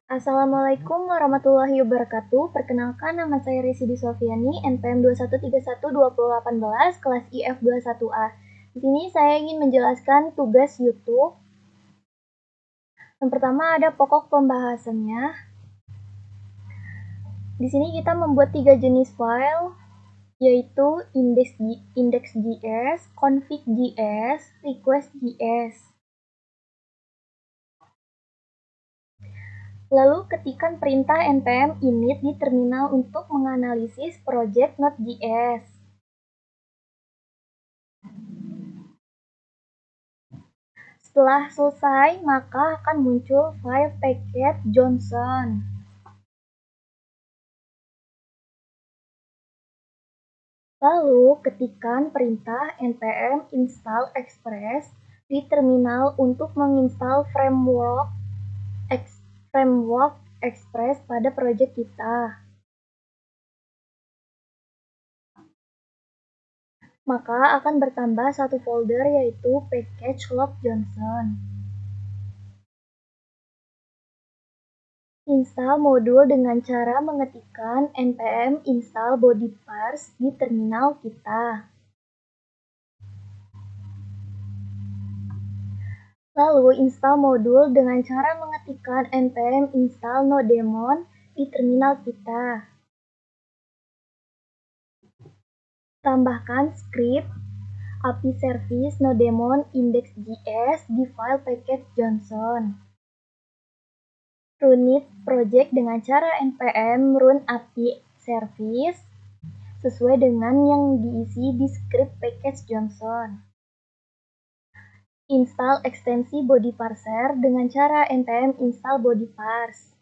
Assalamualaikum warahmatullahi wabarakatuh. Perkenalkan, nama saya Risidi Sofiani, NPM 2131-2018, kelas IF 21A. Di sini saya ingin menjelaskan tugas YouTube. Yang pertama ada pokok pembahasannya. Di sini kita membuat 3 jenis file, yaitu index.js, config.js, request.js. Lalu ketikkan perintah npm init di terminal untuk menganalisis project Node.js. Setelah selesai, maka akan muncul file packet Johnson. Lalu ketikkan perintah npm install express di terminal untuk menginstal framework Express pada project kita. Maka akan bertambah satu folder, yaitu package log Johnson. Install modul dengan cara mengetikkan npm install body parts di terminal kita. Lalu install modul dengan cara mengetikkan npm install nodemon di terminal kita. Tambahkan script API service nodemon index.js di file packet Johnson. Runit project dengan cara npm run API service sesuai dengan yang diisi di script package Johnson. Install ekstensi body parser dengan cara npm install body parse.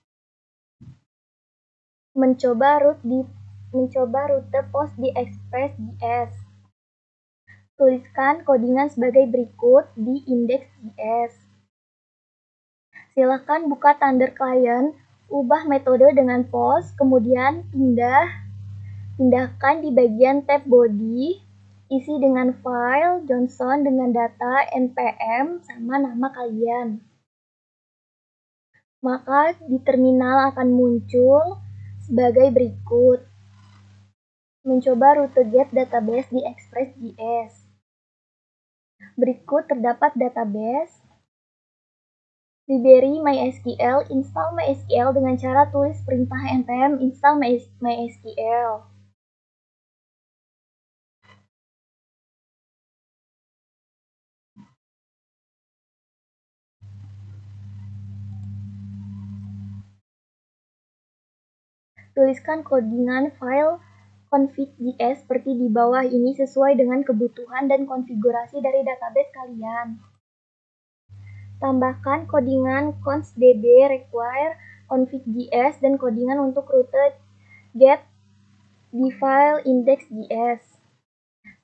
Mencoba rute post di express.js. Tuliskan codingan sebagai berikut di index.js. Silakan buka Thunder Client, ubah metode dengan post, kemudian pindahkan di bagian tab body, isi dengan file Johnson dengan data npm sama nama kalian. Maka di terminal akan muncul sebagai berikut. Mencoba rute get database di express.js. Berikut terdapat database. Library MySQL, install MySQL dengan cara tulis perintah npm install MySQL. Tuliskan codingan file config.js seperti di bawah ini sesuai dengan kebutuhan dan konfigurasi dari database kalian. Tambahkan codingan const db require config.js dan codingan untuk rute get di file index.js.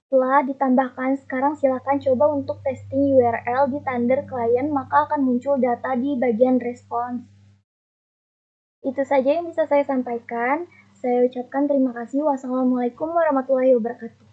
Setelah ditambahkan, sekarang silakan coba untuk testing URL di Thunder Client, maka akan muncul data di bagian response. Itu saja yang bisa saya sampaikan. Saya ucapkan terima kasih. Wassalamualaikum warahmatullahi wabarakatuh.